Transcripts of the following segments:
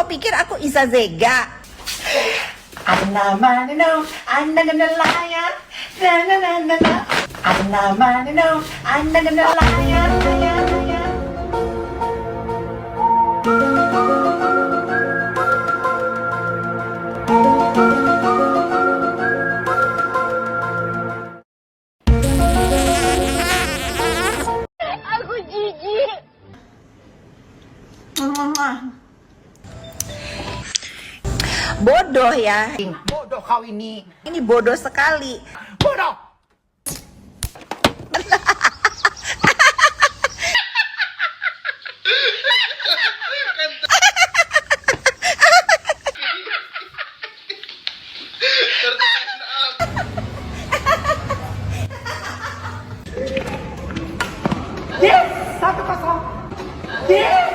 pikir aku Isa Zega? Anamanino, anaganalaya, nananana. Anamanino, anaganalaya, nananana. Aku jijik. Bodoh ya. Bodoh kau ini. Ini bodoh sekali. Bodoh. Yes, 1-0. Yes.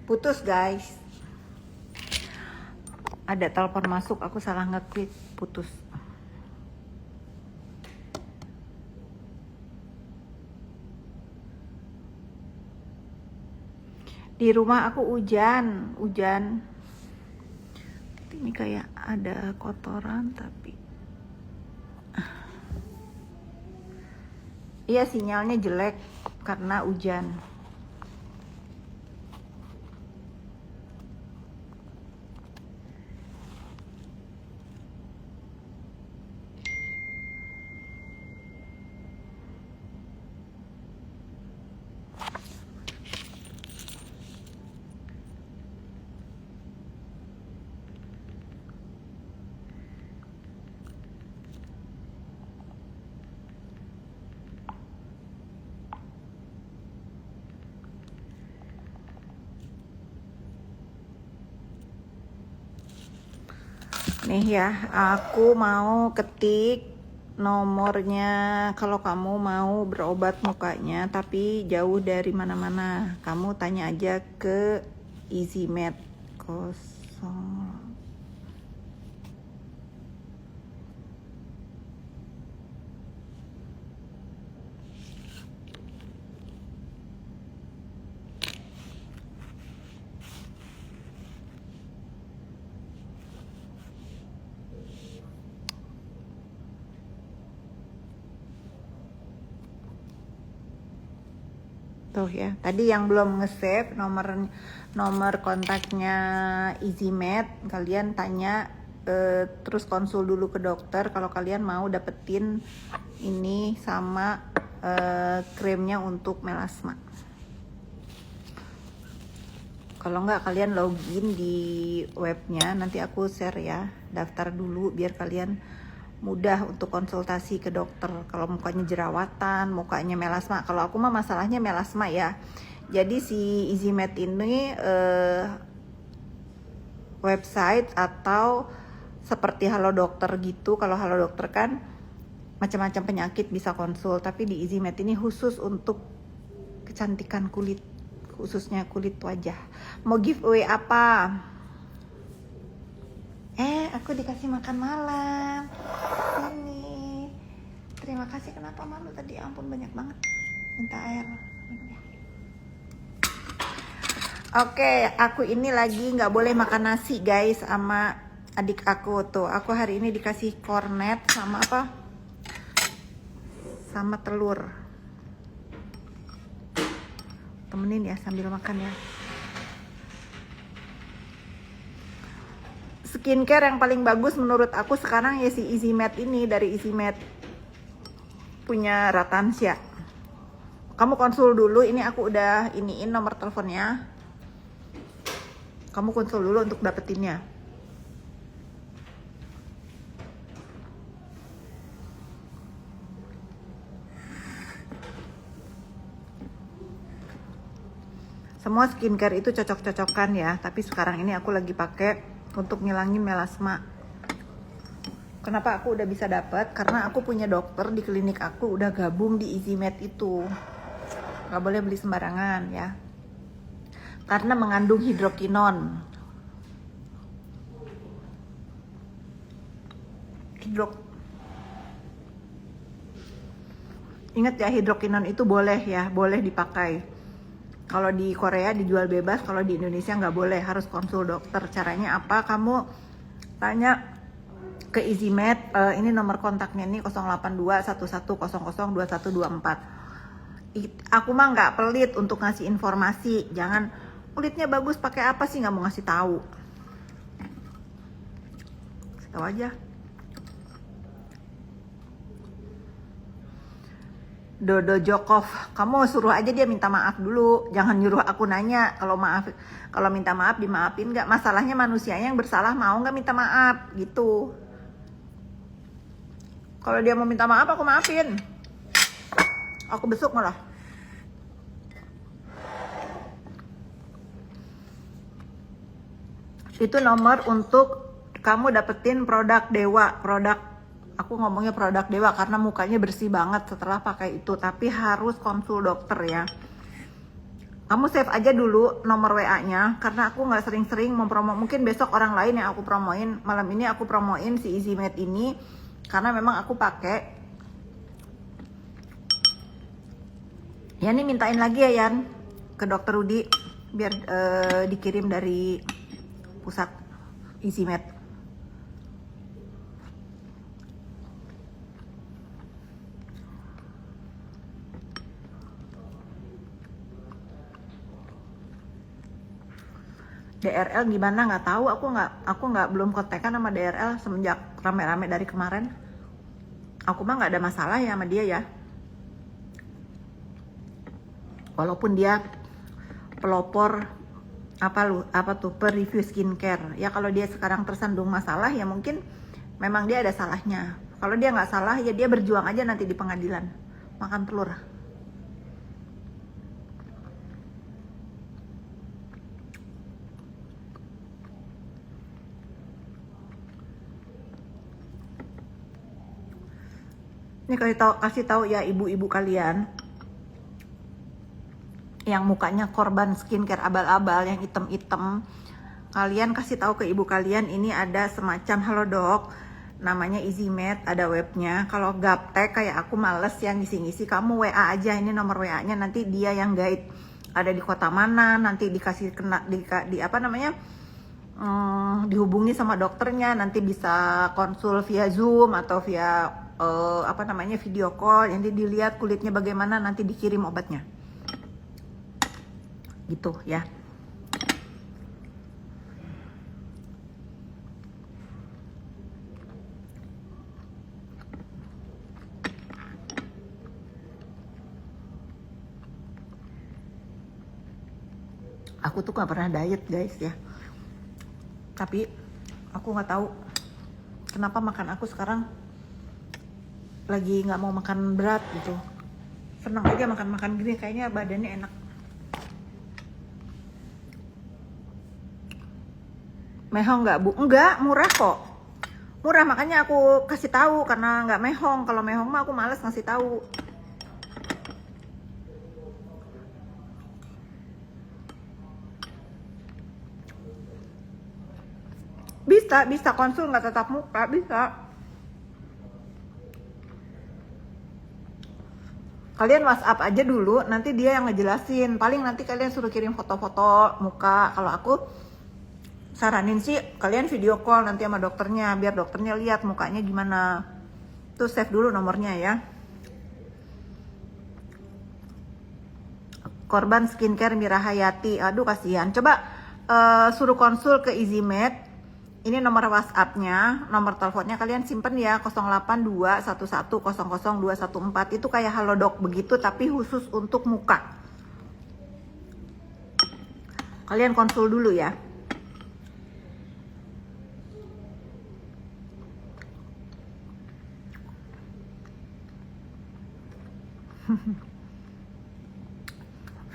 Putus guys. Ada telepon masuk, aku salah ngeklik, putus. Di rumah aku hujan. Ini kayak ada kotoran tapi iya sinyalnya jelek karena hujan. Nih ya, aku mau ketik nomornya kalau kamu mau berobat mukanya tapi jauh dari mana-mana. Kamu tanya aja ke EasyMed 0. Tuh ya, tadi yang belum nge-save nomor kontaknya EasyMed, kalian tanya terus konsul dulu ke dokter kalau kalian mau dapetin ini sama krimnya untuk melasma. Kalau nggak kalian login di webnya, nanti aku share ya, daftar dulu biar kalian mudah untuk konsultasi ke dokter. Kalau mukanya jerawatan, mukanya melasma. Kalau aku mah masalahnya melasma ya. Jadi si EasyMed ini website atau seperti Halo Dokter gitu. Kalau Halo Dokter kan macam-macam penyakit bisa konsul, tapi di EasyMed ini khusus untuk kecantikan kulit, khususnya kulit wajah. Mau giveaway apa? Aku dikasih makan malam. Ini. Terima kasih. Kenapa malu tadi? Ampun, banyak banget. Minta air. Oke, aku ini lagi nggak boleh makan nasi guys sama adik aku tuh. Aku hari ini dikasih kornet sama apa? Sama telur. Temenin ya sambil makan ya. Skincare yang paling bagus menurut aku sekarang ya si EasyMed ini, dari EasyMed punya Ratansia. Kamu konsul dulu, ini aku udah iniin nomor teleponnya. Kamu konsul dulu untuk dapetinnya. Semua skincare itu cocok-cocokan ya, tapi sekarang ini aku lagi pakai untuk ngilangin melasma. Kenapa aku udah bisa dapat? Karena aku punya dokter di klinik aku udah gabung di EasyMed itu. Gak boleh beli sembarangan ya. Karena mengandung hidrokinon. Ingat ya, hidrokinon itu boleh ya, boleh dipakai. Kalau di Korea dijual bebas, kalau di Indonesia nggak boleh, harus konsul dokter. Caranya apa? Kamu tanya ke EasyMed, ini nomor kontaknya nih 08211002124. Aku mah nggak pelit untuk ngasih informasi. Jangan kulitnya bagus pakai apa sih, nggak mau ngasih tahu. Kasih tahu aja. Dodo Jokov, kamu suruh aja dia minta maaf dulu, jangan nyuruh aku nanya. Kalau minta maaf dimaafin nggak? Masalahnya manusianya yang bersalah mau nggak minta maaf gitu. Kalau dia mau minta maaf aku maafin, aku besuk malah. Itu nomor untuk kamu dapetin produk Dewa, aku ngomongnya produk Dewa karena mukanya bersih banget setelah pakai itu, tapi harus konsul dokter ya. Kamu save aja dulu nomor WA-nya karena aku nggak sering-sering mempromo. Mungkin besok orang lain yang aku promoin. Malam ini aku promoin si EasyMed ini karena memang aku pakai. Ya, ini mintain lagi ya Yan ke dokter Rudi biar dikirim dari pusat EasyMed. DRL gimana nggak tahu, aku nggak belum kontekan sama DRL semenjak rame-rame dari kemarin. Aku mah nggak ada masalah ya sama dia ya, walaupun dia pelopor apa tuh per-review skincare ya. Kalau dia sekarang tersandung masalah ya mungkin memang dia ada salahnya. Kalau dia nggak salah ya dia berjuang aja nanti di pengadilan makan telur. Ini kasih tahu ya ibu-ibu kalian yang mukanya korban skincare abal-abal yang item-item. Kalian kasih tahu ke ibu kalian ini ada semacam halodoc namanya EasyMed, ada webnya. Kalau gaptek kayak aku males yang ngisi-ngisi, kamu WA aja, ini nomor WA-nya, nanti dia yang guide ada di kota mana, nanti dikasih dihubungi sama dokternya, nanti bisa konsul via Zoom atau via video call, nanti dilihat kulitnya bagaimana, nanti dikirim obatnya gitu ya. Aku tuh gak pernah diet guys ya, tapi aku nggak tahu kenapa makan aku sekarang lagi nggak mau makan berat gitu. Senang aja makan gini, kayaknya badannya enak. Mehong nggak bu? Enggak, murah kok. Murah, makanya aku kasih tahu karena nggak mehong. Kalau mehong mah aku males ngasih tahu. Bisa konsul nggak tetap muka, bisa. Kalian WhatsApp aja dulu, nanti dia yang ngejelasin. Paling nanti kalian suruh kirim foto-foto muka. Kalau aku saranin sih kalian video call nanti sama dokternya, biar dokternya lihat mukanya gimana. Tuh save dulu nomornya ya. Korban skincare Mira Hayati, aduh kasihan. Coba suruh konsul ke EasyMed. Ini nomor WhatsApp-nya, nomor teleponnya kalian simpen ya, 08211000214. Itu kayak halodoc begitu tapi khusus untuk muka. Kalian konsul dulu ya.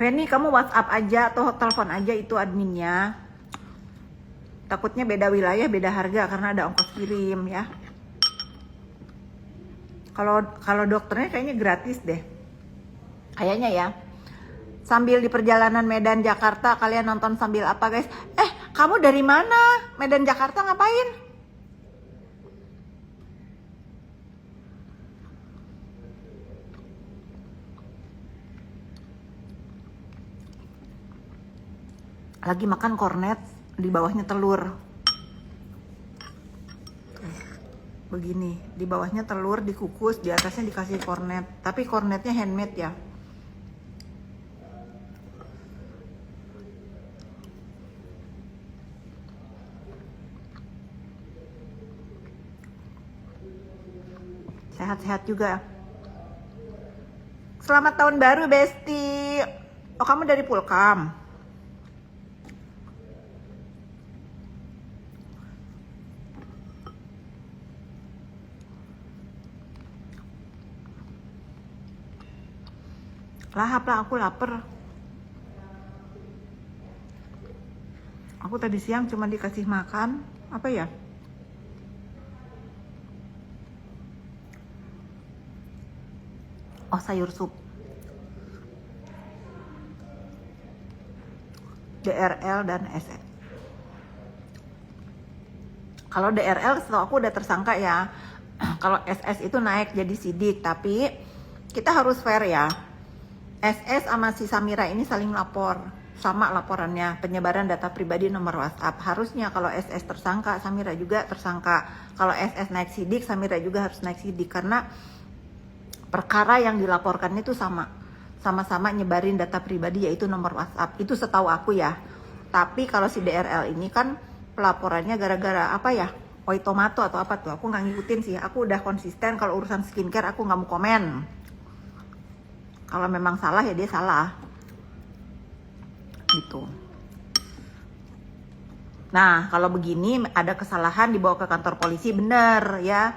Feni, kamu WhatsApp aja atau telepon aja itu adminnya. Takutnya beda wilayah, beda harga karena ada ongkos kirim ya. Kalau dokternya kayaknya gratis deh. Kayaknya ya. Sambil di perjalanan Medan Jakarta, kalian nonton sambil apa guys? Kamu dari mana? Medan Jakarta ngapain? Lagi makan kornet, di bawahnya telur. Begini, di bawahnya telur dikukus, di atasnya dikasih kornet. Tapi kornetnya handmade ya. Sehat-sehat juga. Selamat tahun baru, Besti. Oh, kamu dari Pulkam. Lahap lah, aku lapar. Aku tadi siang cuma dikasih makan, apa ya? Oh, sayur sup. DRL dan SS. Kalau DRL setahu aku udah tersangka ya. Kalau SS itu naik jadi sidik, tapi kita harus fair ya. SS sama si Samira ini saling lapor, sama laporannya, penyebaran data pribadi nomor WhatsApp. Harusnya kalau SS tersangka, Samira juga tersangka. Kalau SS naik sidik, Samira juga harus naik sidik karena perkara yang dilaporkan itu sama-sama nyebarin data pribadi yaitu nomor WhatsApp. Itu setahu aku ya. Tapi kalau si DRL ini kan pelaporannya gara-gara apa ya? Oi tomato atau apa tuh? Aku nggak ngikutin sih. Aku udah konsisten kalau urusan skincare aku nggak mau komen. Kalau memang salah ya dia salah. Gitu. Nah, kalau begini ada kesalahan dibawa ke kantor polisi, bener ya.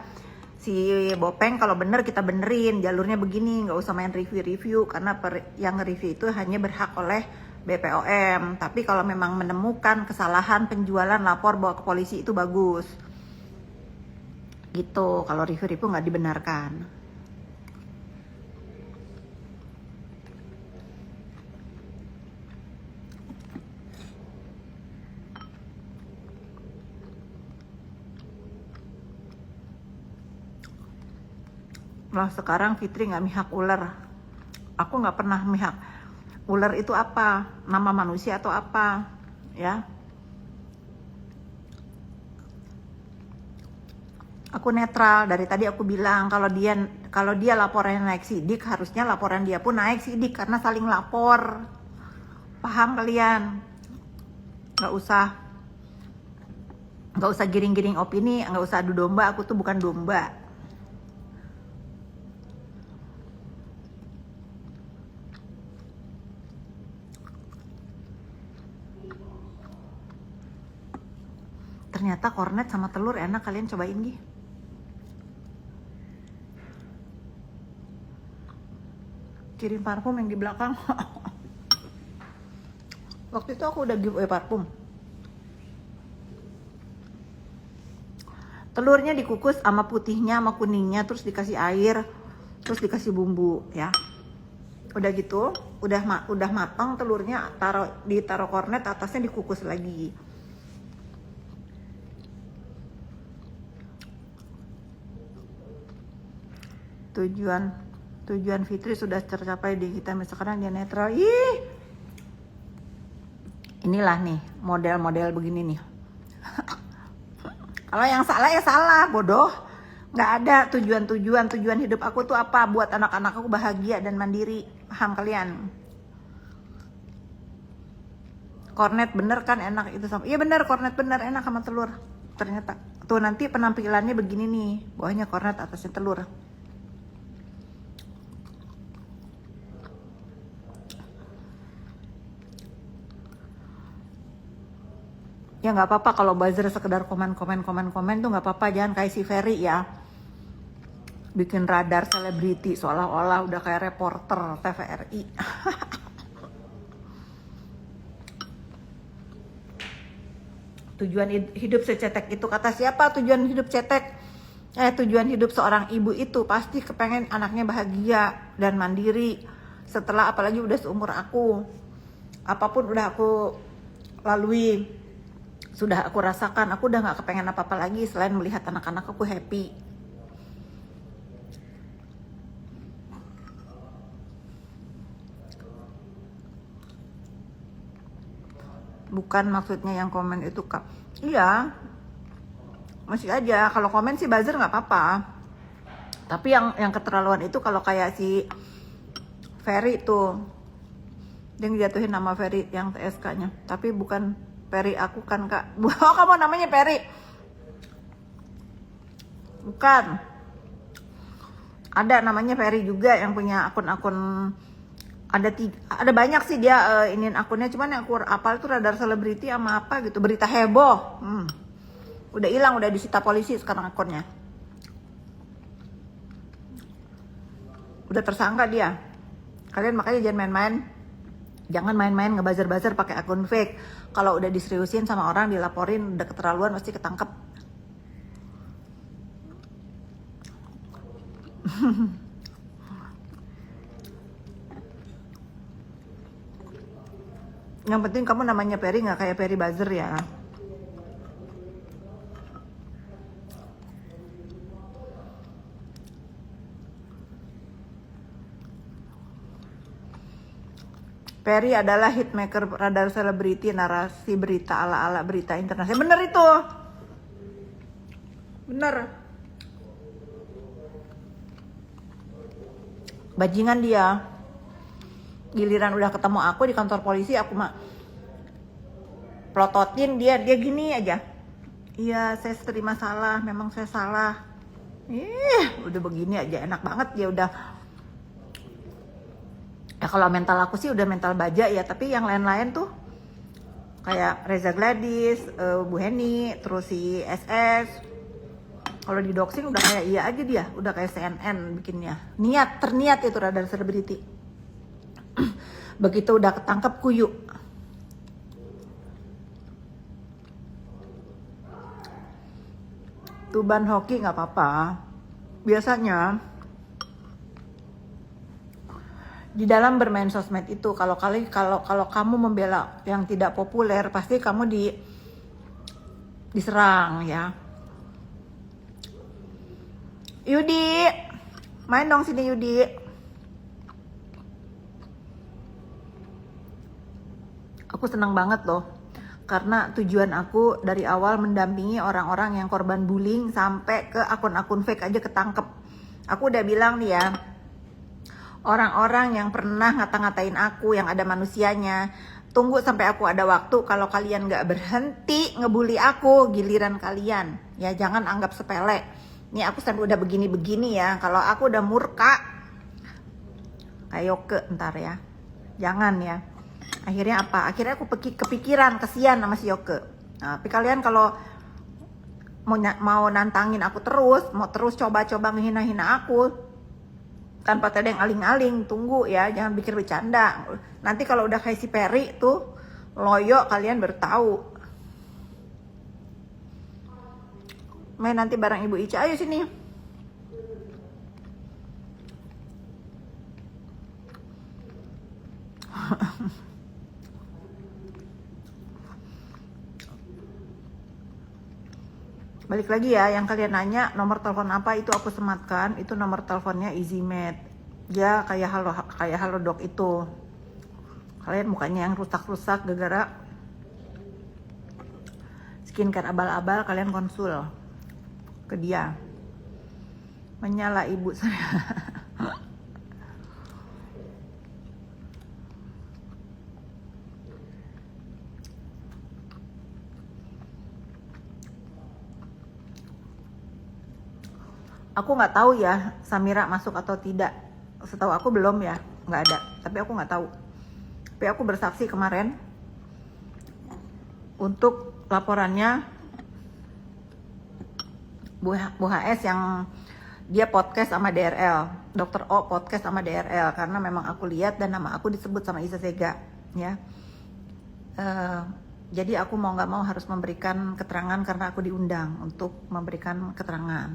Si Bopeng kalau bener kita benerin, jalurnya begini, nggak usah main review-review karena yang review itu hanya berhak oleh BPOM. Tapi kalau memang menemukan kesalahan penjualan, lapor bawa ke polisi itu bagus. Gitu, kalau review-review nggak dibenarkan. Lah sekarang Fitri nggak mihak ular. Aku nggak pernah mihak. Ular itu apa? Nama manusia atau apa? Ya. Aku netral. Dari tadi aku bilang kalau dia laporannya naik sidik, harusnya laporan dia pun naik sidik karena saling lapor. Paham kalian? Nggak usah giring-giring opini, nggak usah adu domba. Aku tuh bukan domba. Ternyata kornet sama telur enak, kalian cobain gih. Kirim parfum yang di belakang. Waktu itu aku udah giveaway parfum. Telurnya dikukus sama putihnya sama kuningnya, terus dikasih air, terus dikasih bumbu ya. Udah gitu, udah matang telurnya, ditaruh kornet, atasnya dikukus lagi. Tujuan Fitri sudah tercapai di kita, sekarang dia netral. Inilah nih model-model begini nih. Kalau yang salah ya salah, bodoh. Nggak ada tujuan hidup aku tuh apa? Buat anak-anak aku bahagia dan mandiri. Paham kalian? Kornet bener kan enak itu sama. Iya bener, kornet bener enak sama telur. Ternyata tuh nanti penampilannya begini nih, bawahnya kornet, atasnya telur. Ya nggak apa-apa kalau buzzer sekedar komen tuh nggak apa-apa, jangan kayak si Ferry ya, bikin radar selebriti seolah-olah udah kayak reporter TVRI. Tujuan hidup secetek itu, kata siapa tujuan hidup cetek? Tujuan hidup seorang ibu itu pasti kepengen anaknya bahagia dan mandiri. Setelah apalagi udah seumur aku, apapun udah aku lalui, sudah aku rasakan, aku udah gak kepengen apa-apa lagi selain melihat anak-anak aku happy. Bukan maksudnya yang komen itu Kak. Iya, masih aja. Kalau komen sih buzzer nggak apa-apa. Tapi yang keterlaluan itu kalau kayak si Ferry tuh, dia ngejatuhin nama Ferry yang TSK-nya. Tapi bukan Ferry aku kan Kak. Oh, kamu namanya Ferry? Bukan. Ada namanya Ferry juga yang punya akun-akun. Ada banyak sih dia iniin akunnya, cuman yang aku apal itu Radar Selebriti sama apa gitu, berita heboh. Udah hilang, udah disita polisi sekarang akunnya. Udah tersangka dia. Kalian makanya jangan main-main ngebazar-bazar pakai akun fake. Kalau udah diseriusin sama orang, dilaporin, udah keterlaluan pasti ketangkep. Yang penting kamu namanya Ferry, nggak kayak Ferry Buzzer ya. Ferry adalah hitmaker Radar Selebriti, narasi berita ala-ala berita internasional. Bener itu. Bener. Bajingan dia. Giliran udah ketemu aku di kantor polisi, aku mah plototin dia gini aja. Iya, saya terima salah, memang saya salah. Udah begini aja enak banget dia udah. Ya kalau mental aku sih udah mental baja ya, tapi yang lain-lain tuh kayak Reza Gladys, Bu Heni, terus si SS. Kalau di doxing udah kayak iya aja dia, udah kayak CNN bikinnya. Terniat itu Radar Selebriti. Begitu udah ketangkep kuyuk. Tuban hoki nggak apa-apa. Biasanya di dalam bermain sosmed itu kalau kamu membela yang tidak populer, pasti kamu diserang ya. Yudi, main dong sini Yudi. Aku senang banget loh, karena tujuan aku dari awal mendampingi orang-orang yang korban bullying sampai ke akun-akun fake aja ketangkep. Aku udah bilang nih ya, orang-orang yang pernah ngata-ngatain aku yang ada manusianya, tunggu sampai aku ada waktu. Kalau kalian gak berhenti ngebully aku, giliran kalian. Ya jangan anggap sepele. Nih aku sampai udah begini-begini ya, kalau aku udah murka, ayo ke ntar ya. Jangan ya. Akhirnya apa? Akhirnya aku kepikiran, kesian sama si Yoke. Nah, tapi kalian kalau mau nantangin aku terus, mau terus coba-coba ngehina-hina aku tanpa ada yang aling-aling, tunggu ya, jangan pikir bercanda. Nanti kalau udah kayak si Ferry tuh loyo, kalian baru tahu. Main nanti bareng Ibu Ica, ayo sini. Balik lagi ya, yang kalian nanya nomor telepon apa, itu aku sematkan, itu nomor teleponnya EasyMed. Dia kayak Halodoc itu. Kalian mukanya yang rusak-rusak gara-gara skincare abal-abal, kalian konsul ke dia. Menyala ibu saya. Aku nggak tahu ya Samira masuk atau tidak. Setahu aku belum ya, nggak ada. Tapi aku nggak tahu. Tapi aku bersaksi kemarin untuk laporannya Bu HS yang dia podcast sama DRL, Dr. O podcast sama DRL, karena memang aku lihat dan nama aku disebut sama Isa Sega ya. Jadi aku mau nggak mau harus memberikan keterangan karena aku diundang untuk memberikan keterangan.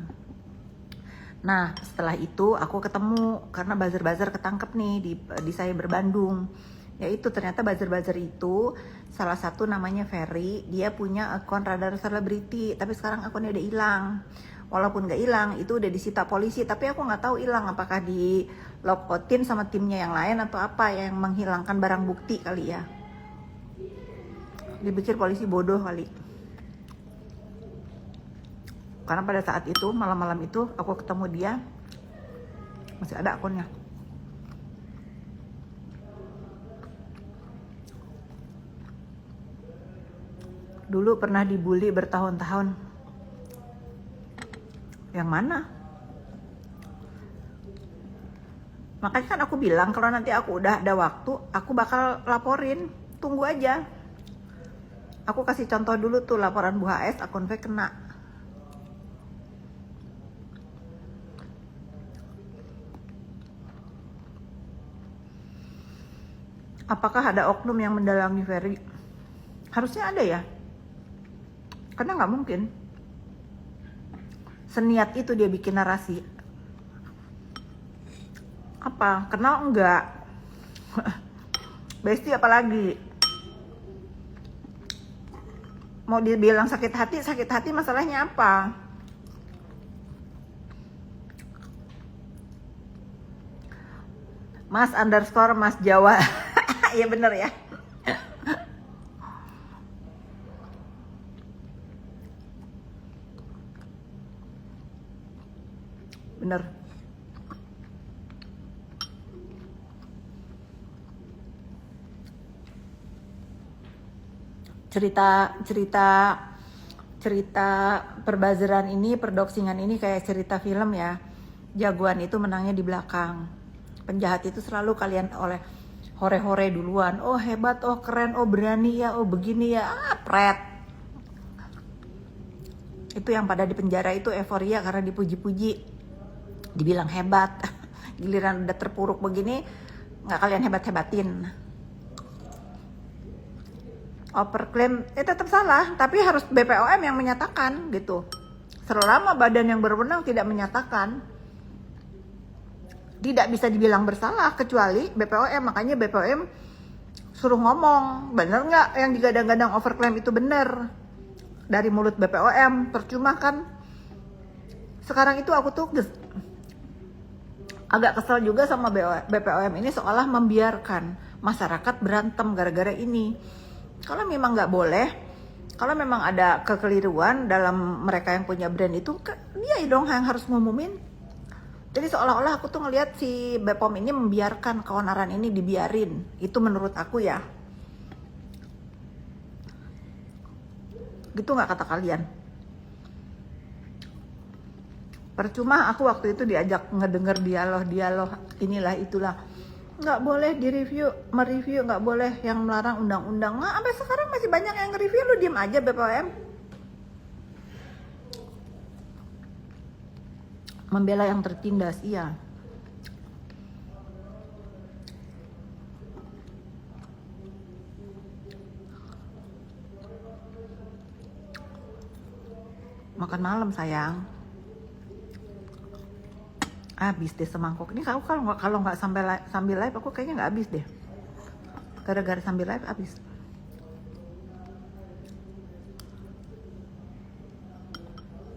Nah setelah itu aku ketemu karena buzzer-buzzer ketangkep nih di Cyber Bandung. Yaitu ternyata buzzer-buzzer itu salah satu namanya Ferry, dia punya akun Radar Selebriti, tapi sekarang akunnya udah hilang. Walaupun nggak hilang, itu udah disita polisi, tapi aku nggak tahu hilang apakah di lockoutin sama timnya yang lain atau apa yang menghilangkan barang bukti kali ya. Dipikir polisi bodoh kali. Karena pada saat itu, malam-malam itu aku ketemu dia, masih ada akunnya. Dulu pernah dibully bertahun-tahun. Yang mana? Makanya kan aku bilang kalau nanti aku udah ada waktu, aku bakal laporin. Tunggu aja. Aku kasih contoh dulu tuh laporan Bu HS, akun fake kena. Apakah ada oknum yang mendalangi Ferry? Harusnya ada ya. Karena nggak mungkin. Seniat itu dia bikin narasi. Apa? Kenal enggak? Besti apalagi? Mau dibilang sakit hati masalahnya apa? Mas underscore Mas Jawa. Iya bener ya. Bener. Cerita perbazeran ini, perdoksingan ini kayak cerita film ya. Jagoan itu menangnya di belakang. Penjahat itu selalu kalian oleh hore-hore duluan. Oh hebat, oh keren, oh berani ya, oh begini ya. Pret. Itu yang pada di penjara itu euforia karena dipuji-puji, dibilang hebat. Giliran udah terpuruk begini, nggak kalian hebat-hebatin. Overclaim tetap salah, tapi harus BPOM yang menyatakan gitu. Selama badan yang berwenang tidak menyatakan, tidak bisa dibilang bersalah kecuali BPOM. Makanya BPOM suruh ngomong, bener nggak yang digadang-gadang overclaim itu bener dari mulut BPOM. Percuma kan. Sekarang itu aku tuh agak kesel juga sama BPOM ini, seolah membiarkan masyarakat berantem gara-gara ini. Kalau memang nggak boleh, kalau memang ada kekeliruan dalam mereka yang punya brand itu, dia dong yang harus ngumumin. Jadi seolah-olah aku tuh ngelihat si BPOM ini membiarkan keonaran ini dibiarin. Itu menurut aku ya. Gitu nggak kata kalian? Percuma aku waktu itu diajak ngedenger dialog inilah itulah. Nggak boleh mereview nggak boleh, yang melarang undang-undang. Nah, sampai sekarang masih banyak yang nge-review, lu diem aja BPOM. Membela yang tertindas, iya. Makan malam sayang. Habis deh semangkuk ini. Kalau nggak sambil live aku kayaknya nggak habis deh. Gara-gara sambil live habis.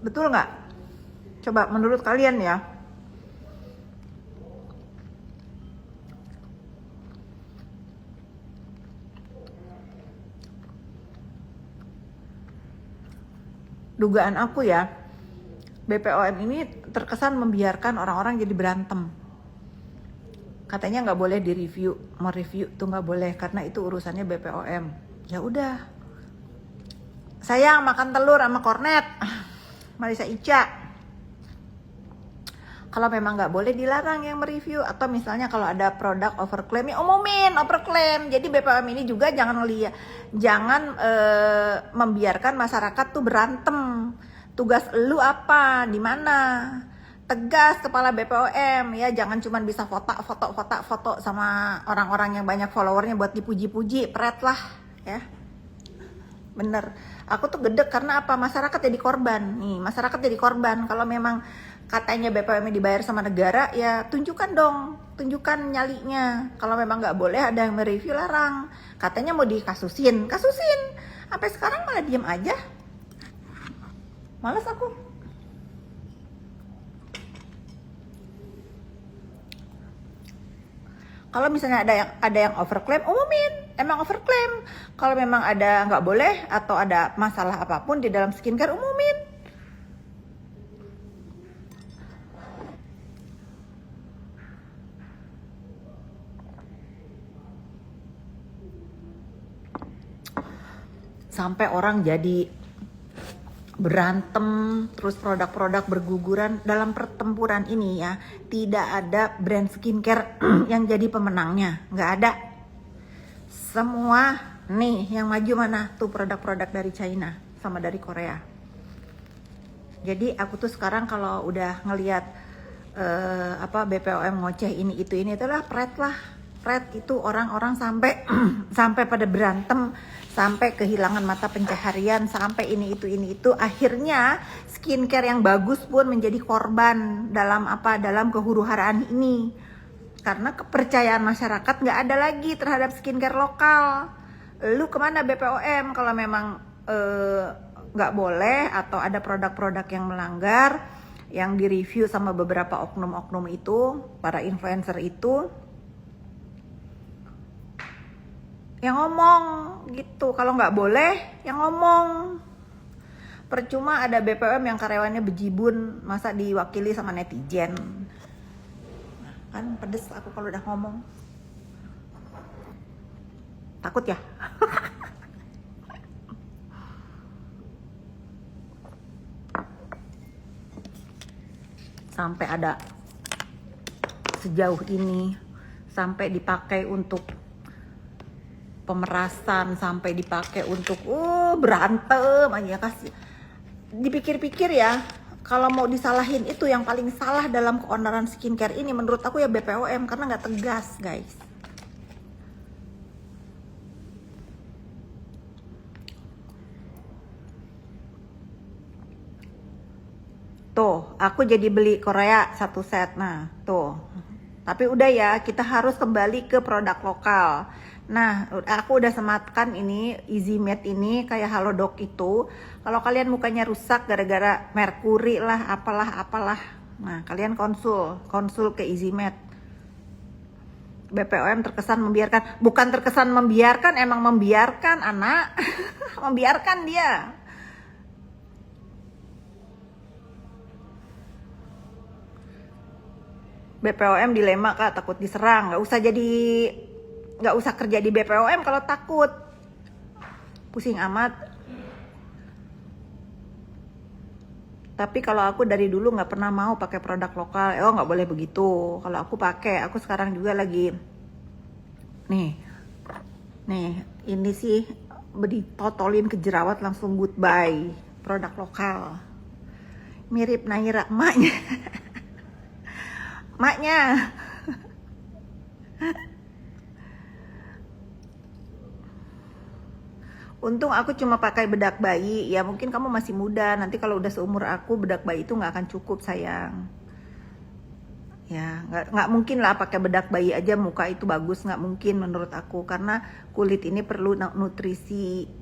Betul nggak? Coba menurut kalian ya. Dugaan aku ya, BPOM ini terkesan membiarkan orang-orang jadi berantem. Katanya nggak boleh direview, mau review tuh nggak boleh karena itu urusannya BPOM. Ya udah, sayang makan telur sama kornet, Marisa Ica. Kalau memang nggak boleh dilarang yang mereview, atau misalnya kalau ada produk overclaim ya umumin overclaim. Jadi BPOM ini juga jangan membiarkan masyarakat tuh berantem. Tugas lu apa, di mana? Tegas kepala BPOM ya, jangan cuma bisa foto sama orang-orang yang banyak followernya buat dipuji-puji, pret lah ya. Bener, aku tuh gedek karena apa? Masyarakat jadi korban. Nih, masyarakat jadi korban. Kalau memang katanya BPOM dibayar sama negara, ya tunjukkan dong, tunjukkan nyalinya. Kalau memang nggak boleh ada yang mereview, larang. Katanya mau dikasusin, kasusin. Sampai sekarang malah diem aja. Males aku. Kalau misalnya ada yang overclaim, umumin, emang overclaim. Kalau memang ada nggak boleh atau ada masalah apapun di dalam skincare, umumin. Sampai orang jadi berantem, terus produk-produk berguguran. Dalam pertempuran ini ya, tidak ada brand skincare yang jadi pemenangnya, nggak ada. Semua nih yang maju mana tuh produk-produk dari China sama dari Korea. Jadi aku tuh sekarang kalau udah ngelihat BPOM ngoceh ini itulah pret itu orang-orang sampai sampai pada berantem, sampai kehilangan mata pencaharian, sampai ini itu akhirnya skincare yang bagus pun menjadi korban dalam kehuru-haraan ini, karena kepercayaan masyarakat nggak ada lagi terhadap skincare lokal. Lu kemana BPOM kalau memang nggak boleh atau ada produk-produk yang melanggar, yang direview sama beberapa oknum-oknum itu, para influencer itu yang ngomong gitu. Kalau nggak boleh yang ngomong. Percuma ada BPOM yang karyawannya bejibun, masa diwakili sama netizen. Kan pedes aku kalau udah ngomong. Takut ya? Sampai ada sejauh ini, sampai dipakai untuk pemerasan, sampai dipakai untuk berantem aja. Kasih dipikir-pikir ya, kalau mau disalahin itu yang paling salah dalam keonaran skincare ini menurut aku ya BPOM, karena nggak tegas guys. Tuh, aku jadi beli Korea 1 set. Nah, tuh. Tapi udah ya, kita harus kembali ke produk lokal. Nah, aku udah sematkan ini Easy Matte ini kayak Halodoc itu. Kalau kalian mukanya rusak gara-gara merkuri lah, apalah. Nah, kalian konsul ke Easy Matte. BPOM terkesan membiarkan, bukan terkesan membiarkan, emang membiarkan anak. Membiarkan dia. BPOM dilema Kak, takut diserang. Nggak usah kerja di BPOM kalau takut. Pusing amat. Tapi kalau aku dari dulu nggak pernah mau pakai produk lokal. Nggak boleh begitu. Kalau aku pakai, aku sekarang juga lagi nih ini sih ditotolin ke jerawat langsung goodbye. Produk lokal. Mirip Naira emaknya. Maknya. Untung aku cuma pakai bedak bayi. Ya mungkin kamu masih muda. Nanti kalau udah seumur aku, bedak bayi itu nggak akan cukup sayang. Ya nggak mungkin lah pakai bedak bayi aja muka itu bagus. Nggak mungkin menurut aku. Karena kulit ini perlu nutrisi.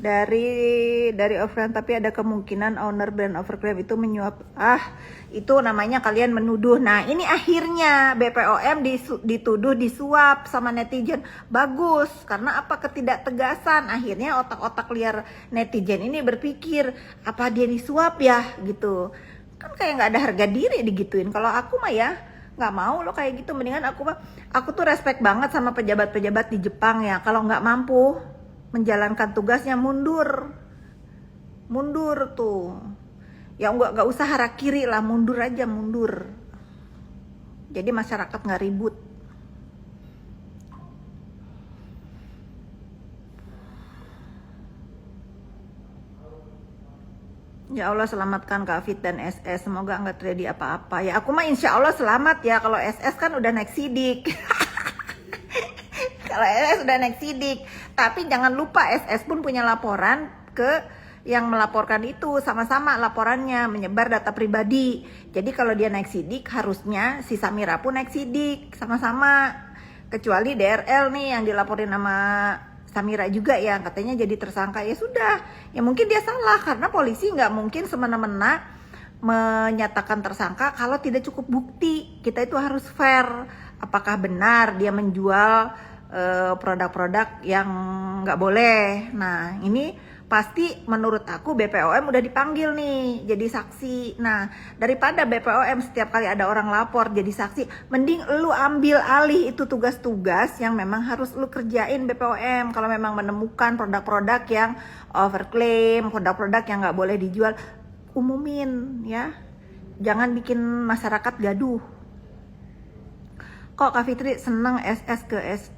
Dari offline, tapi ada kemungkinan owner brand Overclaim itu menyuap. Itu namanya kalian menuduh. Nah, ini akhirnya BPOM dituduh disuap sama netizen. Bagus, karena apa? Ketidaktegasan. Akhirnya otak-otak liar netizen ini berpikir, apa dia disuap ya gitu. Kan kayak nggak ada harga diri digituin. Kalau aku mah ya nggak mau lo kayak gitu. Mendingan aku tuh respect banget sama pejabat-pejabat di Jepang ya. Kalau nggak mampu menjalankan tugasnya, mundur tuh ya, nggak usah harakiri lah, mundur aja, jadi masyarakat nggak ribut. Ya Allah, selamatkan Kak Fit dan SS, semoga nggak terjadi apa-apa ya. Aku mah insya Allah selamat ya. Kalau SS kan udah naik sidik. Kalau SS udah naik sidik. Tapi jangan lupa SS pun punya laporan ke yang melaporkan itu, sama-sama laporannya menyebar data pribadi. Jadi kalau dia naik sidik, harusnya si Samira pun naik sidik sama-sama. Kecuali DRL nih yang dilaporin sama Samira juga ya, katanya jadi tersangka. Ya sudah, ya mungkin dia salah karena polisi nggak mungkin semena-mena menyatakan tersangka kalau tidak cukup bukti. Kita itu harus fair. Apakah benar dia menjual produk-produk yang nggak boleh? Nah ini pasti menurut aku BPOM udah dipanggil nih jadi saksi. Nah daripada BPOM setiap kali ada orang lapor jadi saksi, mending lu ambil alih itu tugas-tugas yang memang harus lu kerjain BPOM. Kalau memang menemukan produk-produk yang overclaim, produk-produk yang nggak boleh dijual, umumin ya. Jangan bikin masyarakat gaduh. Kok Kak Fitri seneng SS ke S?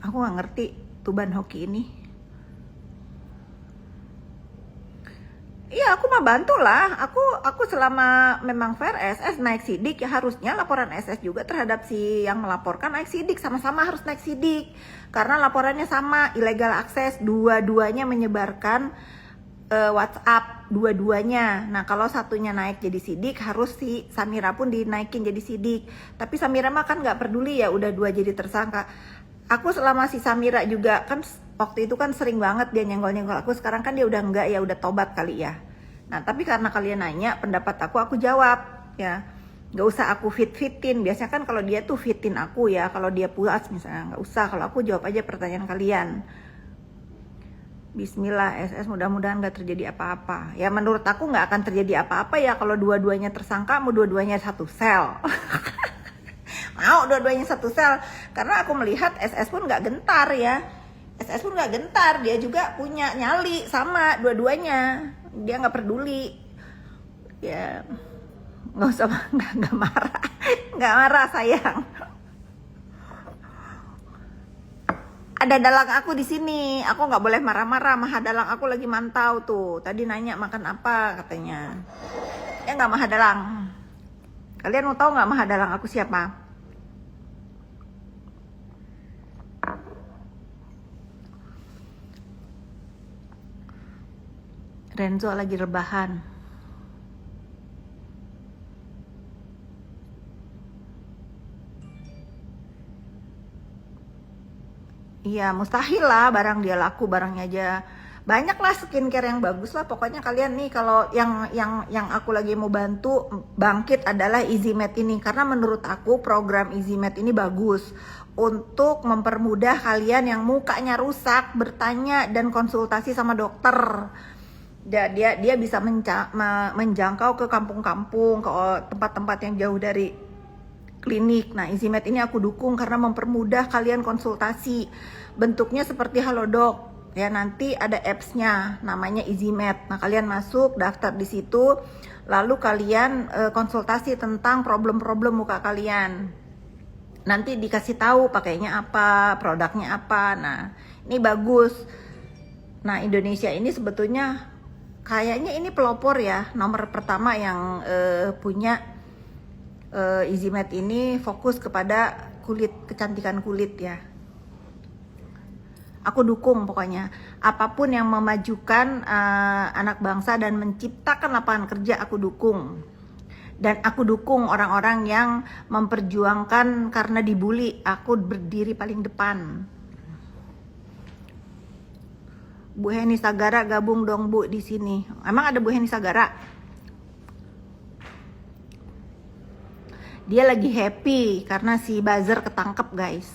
Aku nggak ngerti Tuban Hoki ini. Iya, aku mah bantu lah. Aku selama memang fair SS naik sidik, ya harusnya laporan SS juga terhadap si yang melaporkan naik sidik, sama-sama harus naik sidik. Karena laporannya sama, illegal access, dua-duanya menyebarkan WhatsApp, dua-duanya. Nah, kalau satunya naik jadi sidik, harus si Samira pun dinaikin jadi sidik. Tapi Samira mah kan nggak peduli ya, udah dua jadi tersangka. Aku selama si Samira juga kan waktu itu kan sering banget dia nyenggol-nyenggol aku. Sekarang kan dia udah enggak ya, udah tobat kali ya. Nah tapi karena kalian nanya pendapat aku jawab ya. Nggak usah aku fit-fitin. Biasanya kan kalau dia tuh fitin aku ya, kalau dia puas misalnya. Nggak usah, kalau aku jawab aja pertanyaan kalian. Bismillah SS, mudah-mudahan nggak terjadi apa-apa. Ya menurut aku nggak akan terjadi apa-apa ya kalau dua-duanya tersangka, mau dua-duanya satu sel. Mau dua-duanya satu sel, karena aku melihat SS pun nggak gentar ya. SS pun nggak gentar, dia juga punya nyali sama dua-duanya, dia nggak peduli. Ya nggak usah, nggak marah, nggak marah sayang. Ada dalang aku di sini, aku nggak boleh marah-marah. Maha dalang aku lagi mantau tuh. Tadi nanya makan apa katanya. Ya nggak Maha dalang. Kalian mau tahu nggak Maha dalang aku siapa? Renzo lagi rebahan. Iya, mustahil lah barang dia laku, barangnya aja banyak lah skincare yang bagus lah. Pokoknya kalian nih, kalau yang aku lagi mau bantu bangkit adalah EasyMed ini, karena menurut aku program EasyMed ini bagus untuk mempermudah kalian yang mukanya rusak bertanya dan konsultasi sama dokter. Dia bisa menjangkau ke kampung-kampung, ke tempat-tempat yang jauh dari klinik. Nah, EasyMed ini aku dukung karena mempermudah kalian konsultasi. Bentuknya seperti Halodoc. Ya, nanti ada apps-nya namanya EasyMed. Nah, kalian masuk, daftar di situ, lalu kalian konsultasi tentang problem-problem muka kalian. Nanti dikasih tahu pakainya apa, produknya apa. Nah, ini bagus. Nah, Indonesia ini sebetulnya kayaknya ini pelopor ya, nomor pertama yang punya EasyMed ini fokus kepada kulit, kecantikan kulit ya. Aku dukung pokoknya apapun yang memajukan anak bangsa dan menciptakan lapangan kerja, aku dukung. Dan aku dukung orang-orang yang memperjuangkan karena dibully, aku berdiri paling depan. Bu Heni Sagara gabung dong Bu di sini. Emang ada Bu Heni Sagara? Dia lagi happy karena si buzzer ketangkep guys.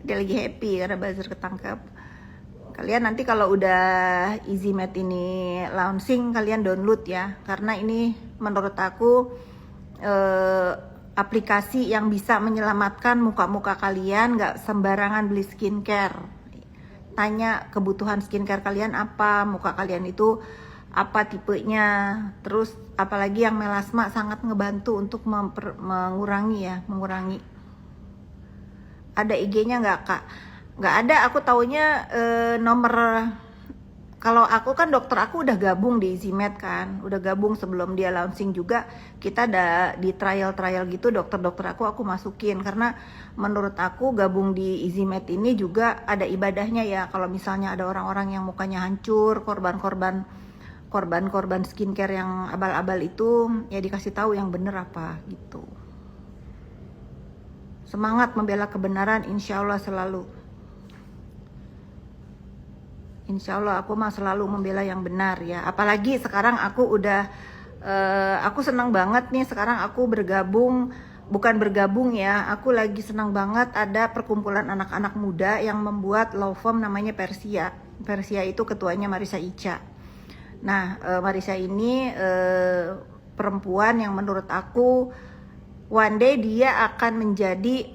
Dia lagi happy karena buzzer ketangkep. Kalian nanti kalau udah EasyMed ini launching, kalian download ya. Karena ini menurut aku aplikasi yang bisa menyelamatkan muka-muka kalian. Gak sembarangan beli skincare. Tanya kebutuhan skincare kalian apa, muka kalian itu apa tipenya. Terus apalagi yang melasma sangat ngebantu untuk mengurangi. Ada IG-nya nggak Kak? Nggak ada, aku taunya nomor Kalau aku kan dokter aku udah gabung di EasyMed kan, udah gabung sebelum dia launching juga. Kita ada di trial gitu, dokter-dokter aku masukin karena menurut aku gabung di EasyMed ini juga ada ibadahnya ya. Kalau misalnya ada orang-orang yang mukanya hancur, korban-korban skincare yang abal-abal itu, ya dikasih tahu yang bener apa gitu. Semangat membela kebenaran, insya Allah selalu. Insya Allah aku mah selalu membela yang benar ya. Apalagi sekarang aku udah, aku senang banget nih sekarang aku bukan bergabung ya. Aku lagi senang banget ada perkumpulan anak-anak muda yang membuat law firm namanya Persia. Persia itu ketuanya Marisa Ica. Nah, Marisa ini perempuan yang menurut aku one day dia akan menjadi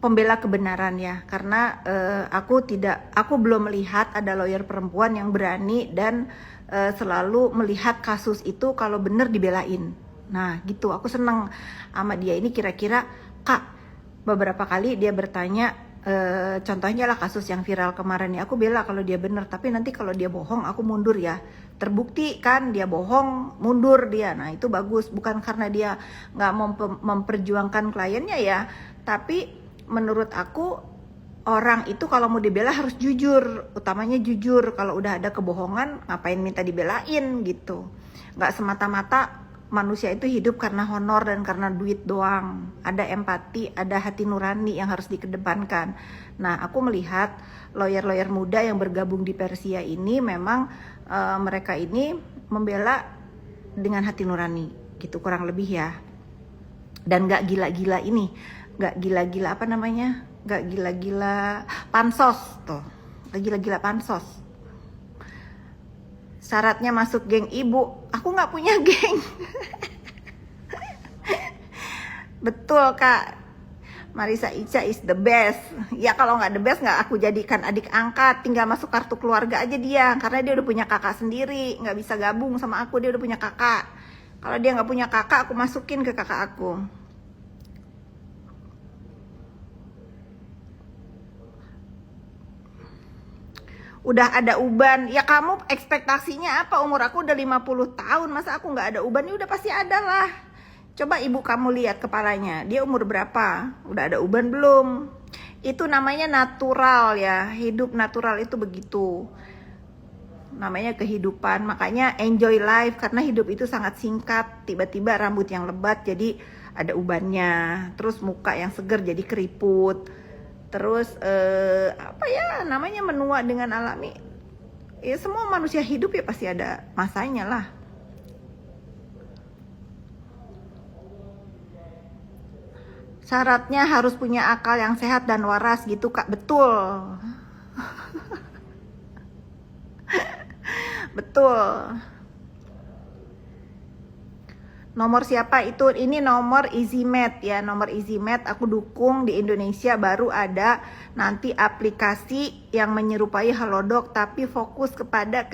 pembela kebenaran ya, karena aku belum melihat ada lawyer perempuan yang berani dan selalu melihat kasus itu kalau bener dibelain. Nah gitu, aku seneng sama dia ini. Kira-kira Kak, beberapa kali dia bertanya, contohnya lah kasus yang viral kemarin ya, aku bela kalau dia bener, tapi nanti kalau dia bohong aku mundur ya. Terbukti kan dia bohong, mundur dia. Nah itu bagus, bukan karena dia nggak mau memperjuangkan kliennya ya, tapi menurut aku orang itu kalau mau dibela harus jujur, utamanya jujur. Kalau udah ada kebohongan ngapain minta dibelain gitu. Nggak semata-mata manusia itu hidup karena honor dan karena duit doang. Ada empati, ada hati nurani yang harus dikedepankan. Nah aku melihat lawyer-lawyer muda yang bergabung di Persia ini memang mereka ini membela dengan hati nurani gitu kurang lebih ya. Dan nggak gila-gila ini, nggak gila-gila apa namanya, nggak gila-gila pansos tuh, nggak gila-gila pansos. Syaratnya masuk geng ibu, aku nggak punya geng. Betul Kak, Marisa Ica is the best. Ya kalau nggak the best nggak aku jadikan adik angkat, tinggal masuk kartu keluarga aja dia, karena dia udah punya kakak sendiri, nggak bisa gabung sama aku, dia udah punya kakak. Kalau dia nggak punya kakak, aku masukin ke kakak aku. Udah ada uban, ya kamu ekspektasinya apa? Umur aku udah 50 tahun, masa aku nggak ada uban? Ya udah pasti ada lah. Coba ibu kamu lihat kepalanya, dia umur berapa? Udah ada uban belum? Itu namanya natural ya, hidup natural itu begitu. Namanya kehidupan, makanya enjoy life, karena hidup itu sangat singkat. Tiba-tiba rambut yang lebat jadi ada ubannya, terus muka yang seger jadi keriput, terus apa ya namanya, menua dengan alami. Ya semua manusia hidup ya pasti ada masanya lah. Syaratnya harus punya akal yang sehat dan waras gitu Kak, betul. Betul. Nomor siapa itu? Ini nomor EasyMed ya, nomor EasyMed aku dukung di Indonesia. Baru ada nanti aplikasi yang menyerupai Halodoc tapi fokus kepada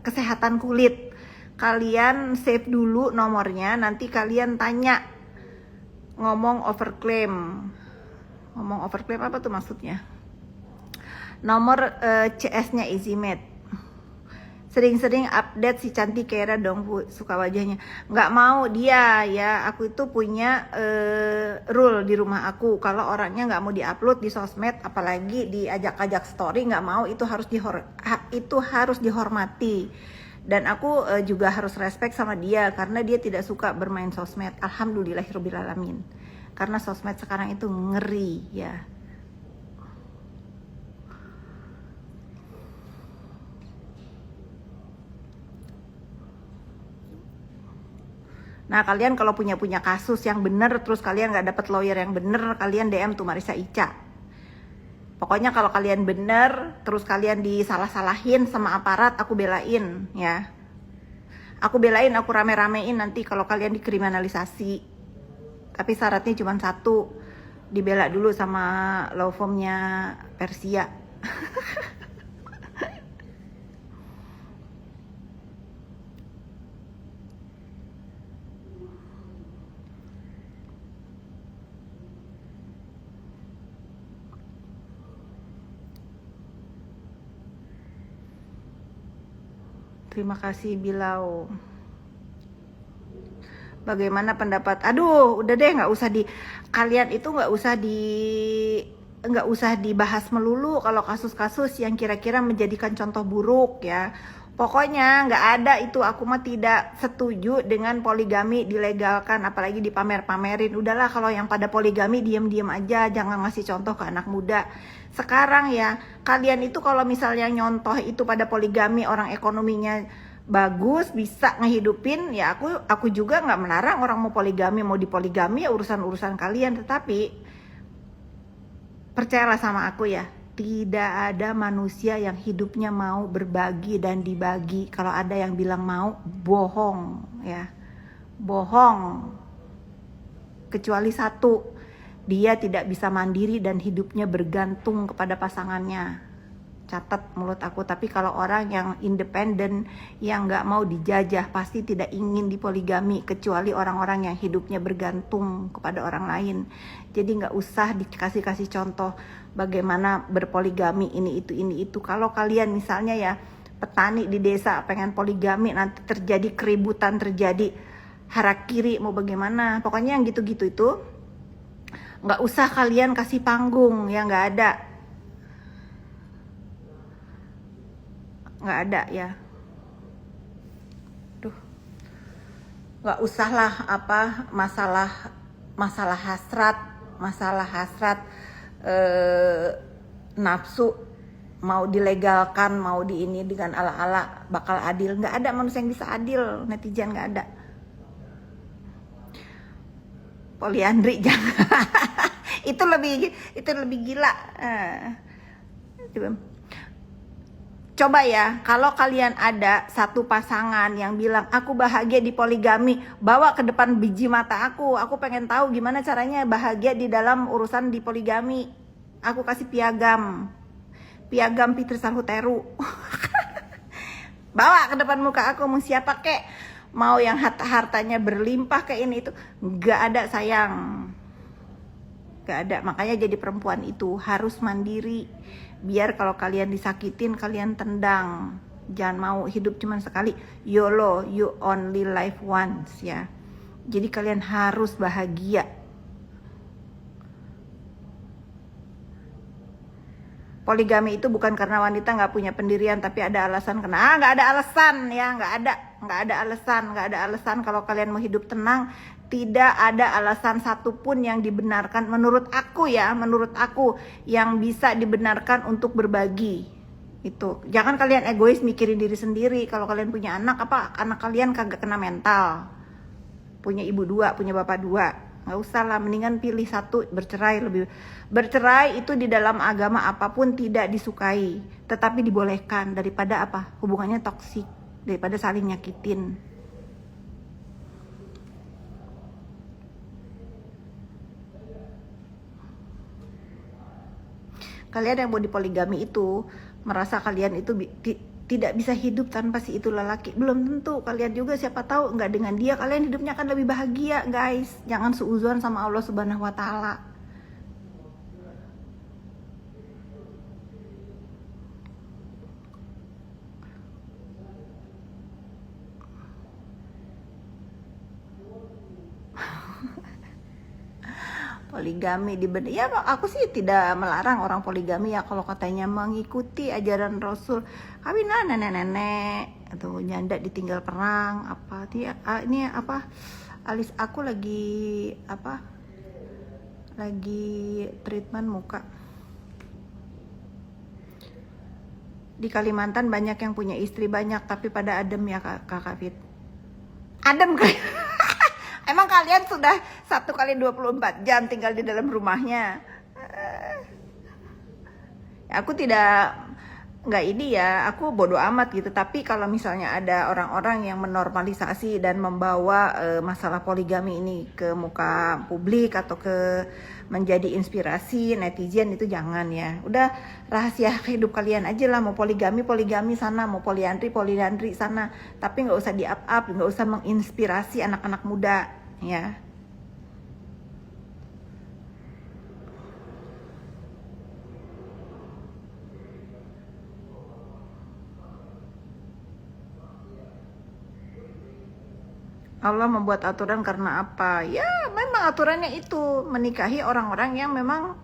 kesehatan kulit. Kalian save dulu nomornya, nanti kalian tanya. Ngomong overclaim apa tuh maksudnya? Nomor CS-nya EasyMed. Sering-sering update si cantik Kera dong Bu, suka wajahnya. Nggak mau dia ya, aku itu punya rule di rumah aku. Kalau orangnya nggak mau diupload di sosmed, apalagi diajak-ajak story, nggak mau, itu harus dihormati. Dan aku juga harus respect sama dia, karena dia tidak suka bermain sosmed. Alhamdulillahirobbilalamin. Karena sosmed sekarang itu ngeri ya. Nah kalian kalau punya kasus yang bener, terus kalian nggak dapet lawyer yang bener, kalian DM tuh Marisa Ica. Pokoknya kalau kalian bener, terus kalian disalah-salahin sama aparat, aku belain ya. Aku belain, aku rame-ramein nanti kalau kalian dikriminalisasi. Tapi syaratnya cuma satu, dibela dulu sama law firmnya Persia. Terima kasih Bilau. Bagaimana pendapat? Aduh, udah deh, kalian itu nggak usah dibahas melulu kalau kasus-kasus yang kira-kira menjadikan contoh buruk ya. Pokoknya nggak ada itu, aku mah tidak setuju dengan poligami dilegalkan, apalagi dipamer-pamerin. Udahlah, kalau yang pada poligami diam-diam aja, jangan ngasih contoh ke anak muda. Sekarang ya, kalian itu kalau misalnya nyontoh itu pada poligami, orang ekonominya bagus, bisa ngehidupin, ya aku juga nggak melarang orang mau poligami, mau dipoligami, ya urusan kalian. Tetapi percayalah sama aku ya, tidak ada manusia yang hidupnya mau berbagi dan dibagi. Kalau ada yang bilang mau, bohong ya, bohong. Kecuali satu, dia tidak bisa mandiri dan hidupnya bergantung kepada pasangannya. Catat mulut aku. Tapi kalau orang yang independen, yang nggak mau dijajah, pasti tidak ingin dipoligami, kecuali orang-orang yang hidupnya bergantung kepada orang lain. Jadi nggak usah dikasih contoh bagaimana berpoligami ini itu. Kalau kalian misalnya ya petani di desa pengen poligami, nanti terjadi keributan, terjadi harakiri, mau bagaimana, pokoknya yang gitu-gitu itu nggak usah kalian kasih panggung ya, nggak ada ya. Duh, nggak usah lah apa masalah hasrat nafsu mau dilegalkan, mau di ini dengan ala-ala bakal adil. Nggak ada manusia yang bisa adil, netizen nggak ada. Poliandri jangan. itu lebih gila. Coba ya, kalau kalian ada satu pasangan yang bilang aku bahagia di poligami, bawa ke depan biji mata aku pengen tahu gimana caranya bahagia di dalam urusan di poligami. Aku kasih piagam Peter Salhuteru. Bawa ke depan muka aku, mau siapa kek, mau yang hartanya berlimpah kayak ini itu, nggak ada sayang, nggak ada. Makanya jadi perempuan itu harus mandiri. Biar kalau kalian disakitin, kalian tendang. Jangan mau hidup cuma sekali. YOLO, you only live once ya. Jadi kalian harus bahagia. Poligami itu bukan karena wanita nggak punya pendirian, tapi ada alasan. Nggak ada alasan ya, nggak ada alasan kalau kalian mau hidup tenang. Tidak ada alasan satupun yang dibenarkan menurut aku yang bisa dibenarkan untuk berbagi. Itu jangan kalian egois mikirin diri sendiri. Kalau kalian punya anak, anak kalian kagak kena mental, punya ibu dua, punya bapak dua, nggak usah lah, mendingan pilih satu, bercerai itu di dalam agama apapun tidak disukai, tetapi dibolehkan, daripada hubungannya toksik, daripada saling nyakitin. Kalian yang mau dipoligami itu merasa kalian itu tidak bisa hidup tanpa si itu lelaki. Belum tentu. Kalian juga siapa tahu nggak dengan dia kalian hidupnya akan lebih bahagia, guys. Jangan suudzon sama Allah Subhanahu wa taala. Poligami ya, aku sih tidak melarang orang poligami ya, kalau katanya mengikuti ajaran Rasul. Kawinan nenek-nenek atau janda ditinggal perang ini alis aku lagi treatment muka. Di Kalimantan banyak yang punya istri banyak tapi pada adem ya Kakak Fit. Adem kayak emang kalian sudah 1x24 jam tinggal di dalam rumahnya. Aku aku bodoh amat gitu. Tapi kalau misalnya ada orang-orang yang menormalisasi dan membawa masalah poligami ini ke muka publik atau menjadi inspirasi netizen, itu jangan ya. Udah rahasia hidup kalian aja lah. Mau poligami sana, mau poliandri sana. Tapi nggak usah di-up, nggak usah menginspirasi anak-anak muda ya. Allah membuat aturan karena apa? Ya, memang aturannya itu menikahi orang-orang yang memang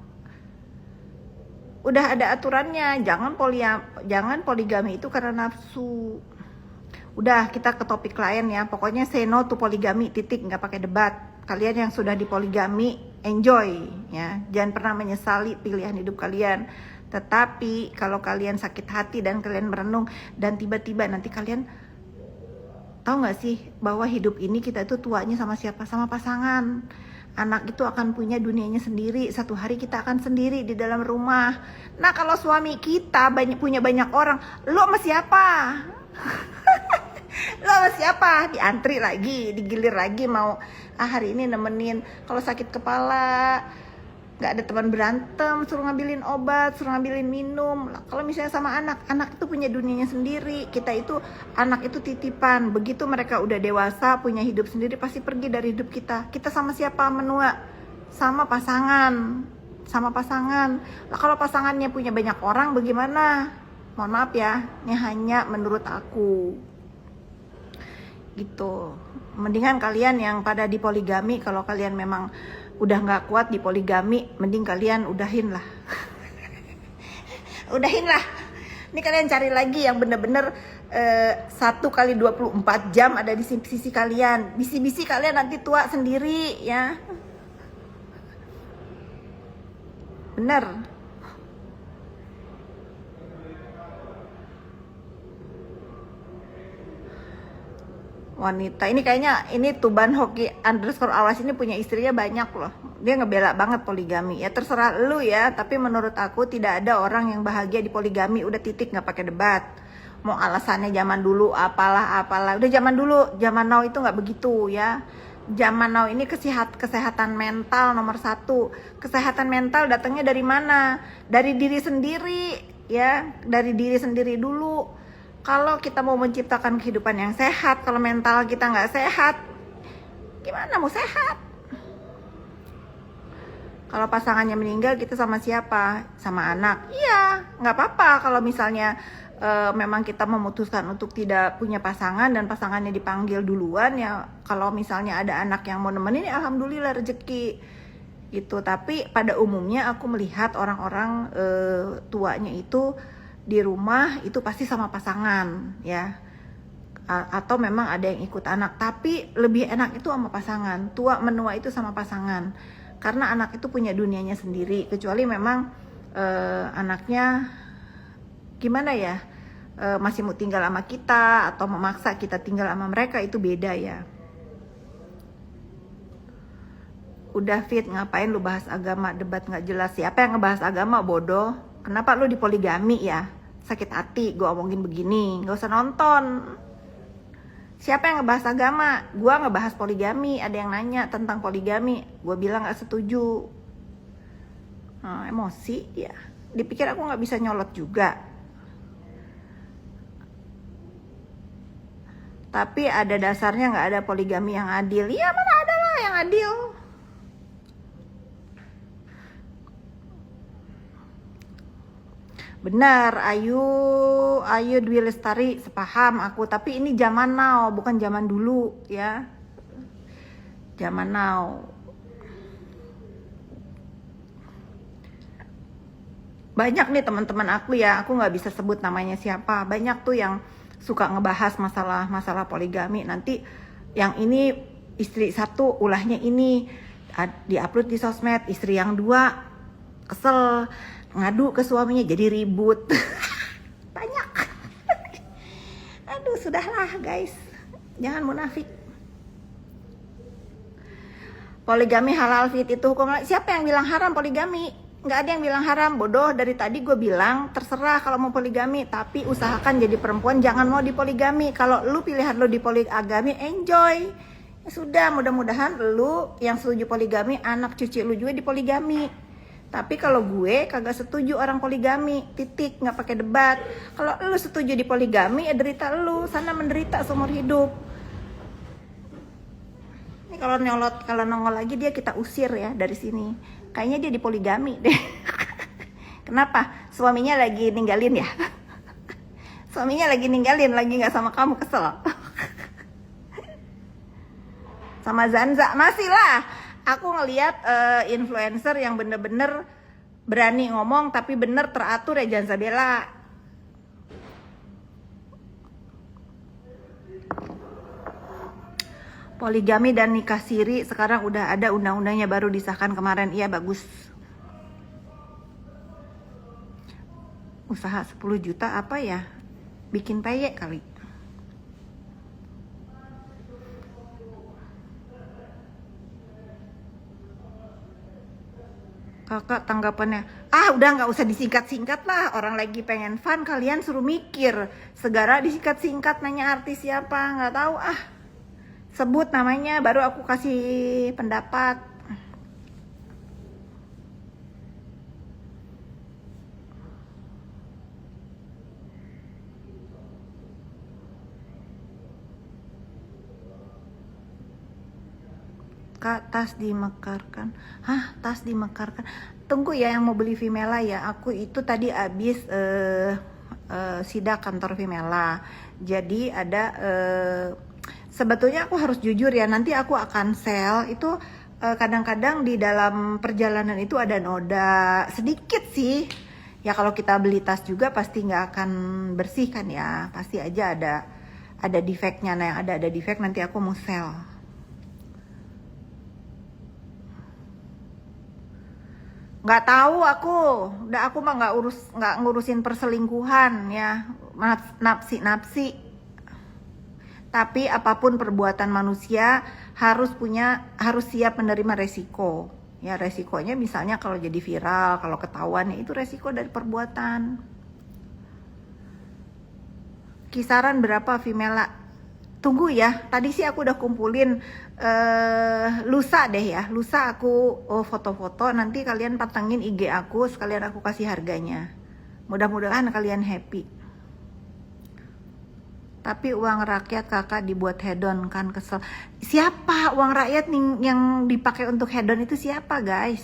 udah ada aturannya. Jangan poligami itu karena nafsu. Udah, kita ke topik lain ya. Pokoknya say no to poligami, titik, nggak pakai debat. Kalian yang sudah dipoligami, enjoy ya. Jangan pernah menyesali pilihan hidup kalian. Tetapi kalau kalian sakit hati dan kalian merenung dan tiba-tiba nanti kalian tahu nggak sih bahwa hidup ini kita itu tuanya sama siapa? Sama pasangan. Anak itu akan punya dunianya sendiri. Satu hari kita akan sendiri di dalam rumah. Nah, kalau suami kita punya banyak orang, lo sama siapa? Lo sama siapa? Diantri lagi, digilir lagi mau hari ini nemenin. Kalau sakit kepala, nggak ada teman berantem, suruh ngambilin obat, suruh ngambilin minum. Kalau misalnya sama anak itu punya dunianya sendiri. Kita itu, anak itu titipan. Begitu mereka udah dewasa, punya hidup sendiri, pasti pergi dari hidup kita. Kita sama siapa menua? Sama pasangan. Sama pasangan. Lah kalau pasangannya punya banyak orang, bagaimana? Mohon maaf ya, ini hanya menurut aku. Gitu. Mendingan kalian yang pada di poligami, kalau kalian memang udah nggak kuat di poligami, mending kalian udahin lah. Udahin lah. Ini kalian cari lagi yang bener-bener 1x24 jam ada di sisi kalian. Bisi-bisi kalian nanti tua sendiri ya. Bener. Wanita ini kayaknya ini Tuban Hoki underscore awas ini punya istrinya banyak loh. Dia ngebela banget poligami. Ya terserah lu ya, tapi menurut aku tidak ada orang yang bahagia di poligami. Udah titik, nggak pakai debat. Mau alasannya zaman dulu apalah. Udah zaman dulu, zaman now itu nggak begitu ya. Zaman now ini kesehatan mental nomor 1. Kesehatan mental datangnya dari mana? Dari diri sendiri ya, dari diri sendiri dulu. Kalau kita mau menciptakan kehidupan yang sehat, kalau mental kita nggak sehat, gimana mau sehat? Kalau pasangannya meninggal, kita sama siapa? Sama anak. Iya, nggak apa-apa kalau misalnya memang kita memutuskan untuk tidak punya pasangan dan pasangannya dipanggil duluan ya. Kalau misalnya ada anak yang mau nemenin, ya alhamdulillah rezeki gitu. Tapi pada umumnya aku melihat orang-orang tuanya itu di rumah itu pasti sama pasangan ya, atau memang ada yang ikut anak, tapi lebih enak itu sama pasangan. Tua menua itu sama pasangan karena anak itu punya dunianya sendiri, kecuali memang anaknya gimana ya, masih mau tinggal sama kita atau memaksa kita tinggal sama mereka, itu beda ya. Udah Fit, ngapain lu bahas agama, debat nggak jelas. Siapa yang ngebahas agama, bodoh? Kenapa lu di poligami ya? Sakit hati gue omongin begini, gak usah nonton. Siapa yang ngebahas agama? Gue ngebahas poligami. Ada yang nanya tentang poligami, gue bilang gak setuju. Emosi ya. Dipikir aku gak bisa nyolot juga. Tapi ada dasarnya gak ada poligami yang adil. Iya, mana ada lah yang adil. Benar, Ayu Dwi Lestari, sepaham aku. Tapi ini zaman now, bukan zaman dulu ya. Zaman now. Banyak nih teman-teman aku ya, aku nggak bisa sebut namanya siapa. Banyak tuh yang suka ngebahas masalah poligami. Nanti yang ini istri satu, ulahnya ini diupload di sosmed. Istri yang dua kesel, ngadu ke suaminya, jadi ribut. Banyak. Aduh, sudahlah guys, jangan munafik. Poligami halal Fit, itu hukum. Siapa yang bilang haram poligami? Nggak ada yang bilang haram, bodoh. Dari tadi gue bilang terserah kalau mau poligami, tapi usahakan jadi perempuan jangan mau dipoligami. Kalau lu pilihan lu di poligami, enjoy. Ya sudah, mudah-mudahan lu yang setuju poligami, anak cucu lu juga dipoligami. Tapi kalau gue kagak setuju orang poligami, titik, nggak pakai debat. Kalau lu setuju di poligami, ya derita lu, sana menderita seumur hidup. Ini kalau nongol lagi dia kita usir ya dari sini. Kayaknya dia di poligami deh. Kenapa? Suaminya lagi ninggalin ya? Suaminya lagi ninggalin, lagi nggak sama kamu, kesel. sama Zanza. Masih lah. Aku ngelihat influencer yang bener-bener berani ngomong tapi bener teratur ya, Janza Bella. Poligami dan nikah siri sekarang udah ada undang-undangnya, baru disahkan kemarin. Iya, bagus. Usaha 10 juta apa ya? Bikin peyek kali. Kakak tanggapannya, udah nggak usah disingkat-singkat lah. Orang lagi pengen fun, kalian suruh mikir. Segera disingkat-singkat nanya artis siapa, nggak tahu sebut namanya baru aku kasih pendapat. Kak, tas dimekarkan. Hah, tas dimekarkan? Tunggu ya, yang mau beli Vimela ya. Aku itu tadi habis sidak kantor Vimela. Jadi ada sebetulnya aku harus jujur ya, nanti aku akan sell itu kadang-kadang di dalam perjalanan itu ada noda sedikit sih. Ya kalau kita beli tas juga pasti nggak akan bersih kan ya, pasti aja ada defeknya. Nah yang ada defek nanti aku mau sell. Nggak tahu aku mah nggak ngurusin perselingkuhan ya, napsi. Tapi apapun perbuatan manusia harus siap menerima resiko. Ya resikonya misalnya kalau jadi viral, kalau ketahuan ya itu resiko dari perbuatan. Kisaran berapa Vimela? Tunggu ya, tadi sih aku udah kumpulin lusa deh ya. Lusa aku foto-foto, nanti kalian patengin IG aku, sekalian aku kasih harganya. Mudah-mudahan kalian happy. Tapi uang rakyat kakak dibuat hedon kan, kesel. Siapa uang rakyat yang dipakai untuk hedon itu siapa guys?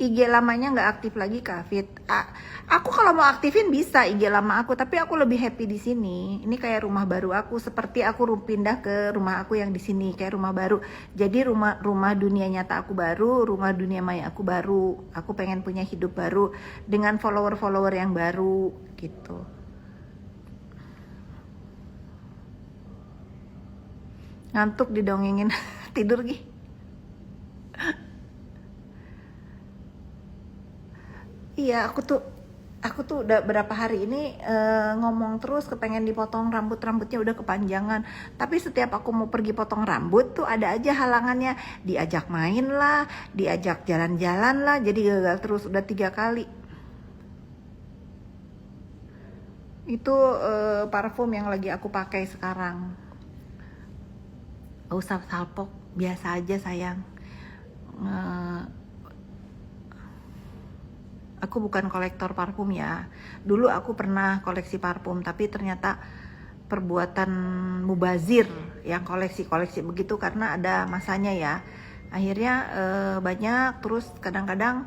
IG lamanya nggak aktif lagi Kak Fit. Aku kalau mau aktifin bisa IG lama aku, tapi aku lebih happy di sini. Ini kayak rumah baru aku, seperti aku pindah ke rumah aku yang di sini kayak rumah baru. Jadi rumah dunia nyata aku baru, rumah dunia maya aku baru. Aku pengen punya hidup baru dengan follower yang baru gitu. Ngantuk didongengin tidur Gi. Iya, aku tuh udah berapa hari ini ngomong terus kepengen dipotong rambutnya udah kepanjangan. Tapi setiap aku mau pergi potong rambut tuh ada aja halangannya. Diajak main lah, diajak jalan-jalan lah, jadi gagal terus udah 3 kali. Itu parfum yang lagi aku pakai sekarang. Gak usah salpok, biasa aja sayang. Aku bukan kolektor parfum ya. Dulu aku pernah koleksi parfum, tapi ternyata perbuatan mubazir yang koleksi begitu karena ada masanya ya. Akhirnya banyak, terus kadang-kadang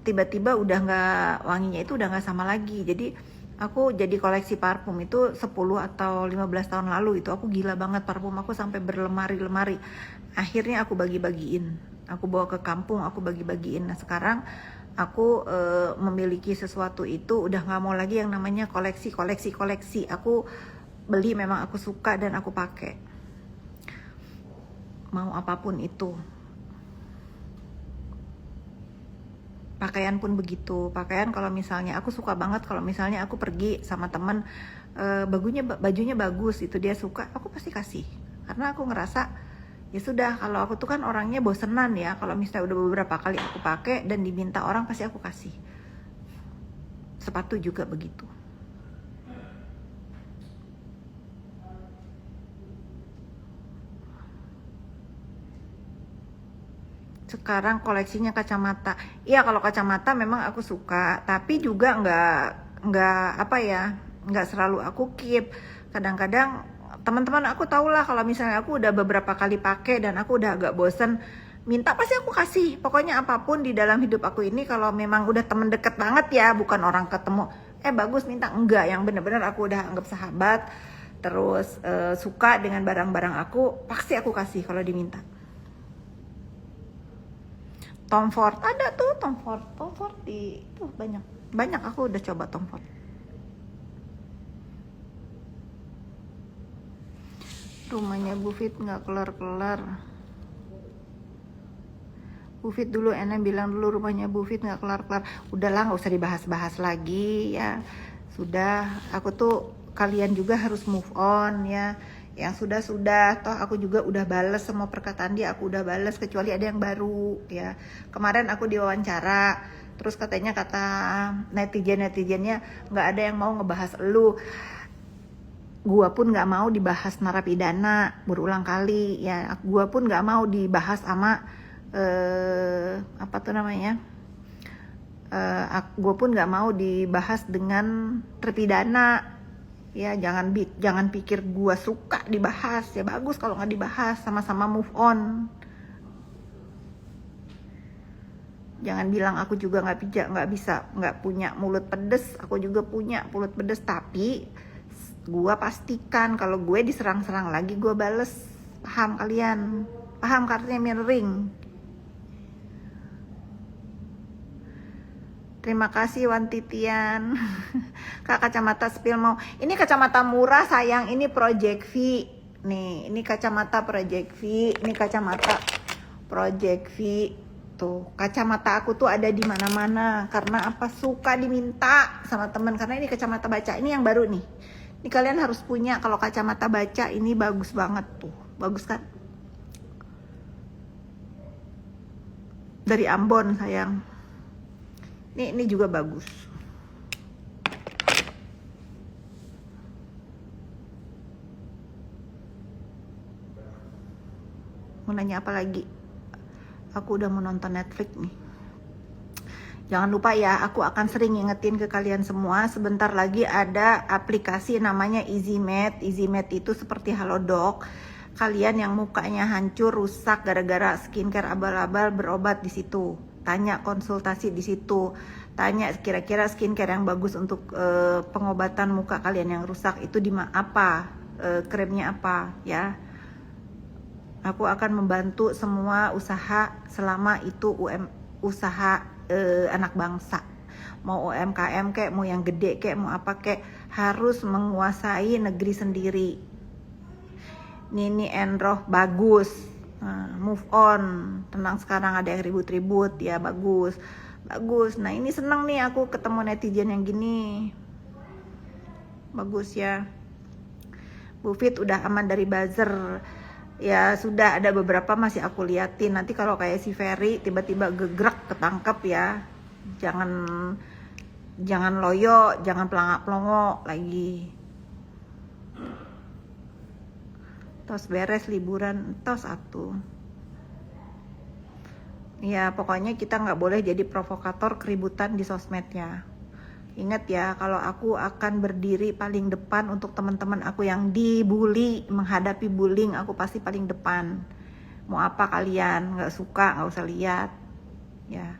tiba-tiba udah nggak, wanginya itu udah nggak sama lagi. Jadi aku jadi koleksi parfum itu 10 atau 15 tahun lalu. Itu aku gila banget, parfum aku sampai berlemari-lemari. Akhirnya aku bagi-bagiin. Aku bawa ke kampung, aku bagi-bagiin. Nah sekarang aku memiliki sesuatu itu udah nggak mau lagi yang namanya koleksi. Aku beli memang aku suka dan aku pakai. Mau apapun itu. Pakaian pun begitu. Pakaian kalau misalnya aku suka banget kalau misalnya aku pergi sama temen, bajunya bagus, itu dia suka, aku pasti kasih. Karena aku ngerasa ya sudah, kalau aku tuh kan orangnya bosenan ya, kalau misalnya udah beberapa kali aku pakai dan diminta orang pasti aku kasih. Sepatu juga begitu. Sekarang koleksinya kacamata. Iya kalau kacamata memang aku suka, tapi juga nggak apa ya, nggak selalu aku keep. Kadang-kadang teman-teman aku tahu lah kalau misalnya aku udah beberapa kali pakai dan aku udah agak bosen, minta pasti aku kasih. Pokoknya apapun di dalam hidup aku ini, kalau memang udah temen deket banget ya, bukan orang ketemu bagus minta, enggak, yang bener-bener aku udah anggap sahabat, terus suka dengan barang-barang aku, pasti aku kasih kalau diminta. Tom Ford ada tuh, Tom Ford di tuh banyak aku udah coba Tom Ford. Rumahnya Bu Fit nggak kelar-kelar. Bu Fit dulu, Ena bilang dulu rumahnya Bu Fit nggak kelar-kelar. Udahlah, nggak usah dibahas-bahas lagi ya. Sudah, aku tuh kalian juga harus move on ya. Yang sudah, toh aku juga udah bales semua perkataan dia, aku udah bales kecuali ada yang baru ya. Kemarin aku diwawancara, terus katanya kata netizennya nggak ada yang mau ngebahas elu. Gua pun nggak mau dibahas narapidana berulang kali ya. Gua pun nggak mau dibahas sama apa tuh namanya? Gue pun nggak mau dibahas dengan terpidana. Ya jangan pikir gue suka dibahas, ya bagus kalau nggak dibahas, sama-sama move on. Jangan bilang aku juga nggak punya mulut pedes. Aku juga punya mulut pedes, tapi gue pastikan kalau gue diserang-serang lagi gue bales. Paham kalian? Paham kartunya mirroring? Terima kasih Wan Titian. Kak, kacamata spill mau. Ini kacamata murah sayang, ini Project V. Nih, ini kacamata Project V, ini kacamata Project V. Tuh, kacamata aku tuh ada di mana-mana karena apa? Suka diminta sama temen karena ini kacamata baca. Ini yang baru nih. Ini kalian harus punya kalau kacamata baca, ini bagus banget tuh. Bagus kan? Dari Ambon sayang. Ini juga bagus. Mau nanya apa lagi? Aku udah mau nonton Netflix nih. Jangan lupa ya, aku akan sering ngingetin ke kalian semua. Sebentar lagi ada aplikasi namanya EasyMed. EasyMed itu seperti Halodoc. Kalian yang mukanya hancur, rusak gara-gara skincare abal-abal, berobat di situ. Tanya, konsultasi di situ. Tanya kira-kira skincare yang bagus untuk pengobatan muka kalian yang rusak itu apa, kremnya apa ya. Aku akan membantu semua usaha selama itu usaha anak bangsa. Mau UMKM kek, mau yang gede kek, mau apa kek, harus menguasai negeri sendiri. Nini Enroh bagus. Move on, tenang, sekarang ada yang ribut-ribut ya, bagus. Nah ini seneng nih aku ketemu netizen yang gini, bagus ya. Bu Fit udah aman dari buzzer ya, sudah ada beberapa masih aku liatin. Nanti kalau kayak si Ferry tiba-tiba gegrek ketangkep ya, jangan loyo, jangan pelangak-pelongo lagi. Tos beres liburan, tos atuh. Ya pokoknya kita nggak boleh jadi provokator keributan di sosmednya. Ingat ya, kalau aku akan berdiri paling depan untuk teman-teman aku yang dibully, menghadapi bullying, aku pasti paling depan. Mau apa kalian nggak suka, nggak usah lihat. Ya.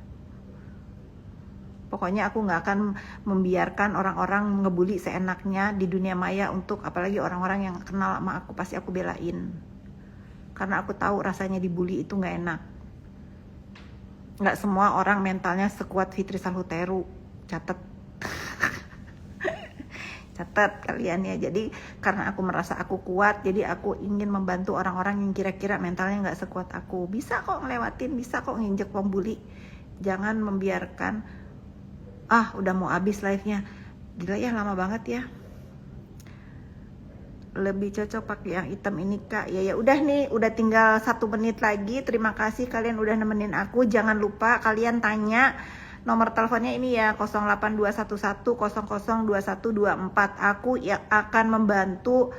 Pokoknya aku nggak akan membiarkan orang-orang ngebully seenaknya di dunia maya, untuk apalagi orang-orang yang kenal sama aku, pasti aku belain. Karena aku tahu rasanya dibully itu nggak enak. Nggak semua orang mentalnya sekuat Fitri Salhuteru. Catat. Catat kalian ya. Jadi karena aku merasa aku kuat, jadi aku ingin membantu orang-orang yang kira-kira mentalnya nggak sekuat aku. Bisa kok ngelewatin, bisa kok nginjek pembuli. Jangan membiarkan udah mau habis live-nya. Gila ya, lama banget ya. Lebih cocok pakai yang hitam ini Kak. Ya udah nih, udah tinggal 1 menit lagi. Terima kasih kalian udah nemenin aku. Jangan lupa kalian tanya. Nomor teleponnya ini ya, 08211002124. Aku yang akan membantu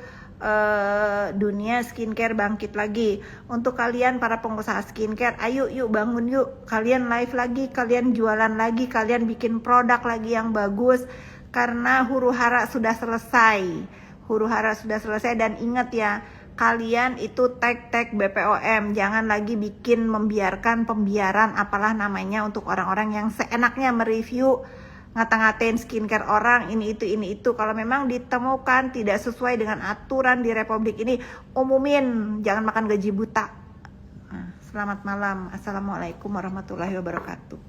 dunia skincare bangkit lagi. Untuk kalian para pengusaha skincare, ayo yuk bangun yuk. Kalian live lagi, kalian jualan lagi, kalian bikin produk lagi yang bagus. Karena huru hara sudah selesai. Huru hara sudah selesai, dan ingat ya, kalian itu tag BPOM. Jangan lagi bikin membiarkan pembiaran apalah namanya untuk orang-orang yang seenaknya mereview ngata-ngatain skincare orang ini itu. Kalau memang ditemukan tidak sesuai dengan aturan di Republik ini, umumin, jangan makan gaji buta. Nah, selamat malam. Assalamualaikum warahmatullahi wabarakatuh.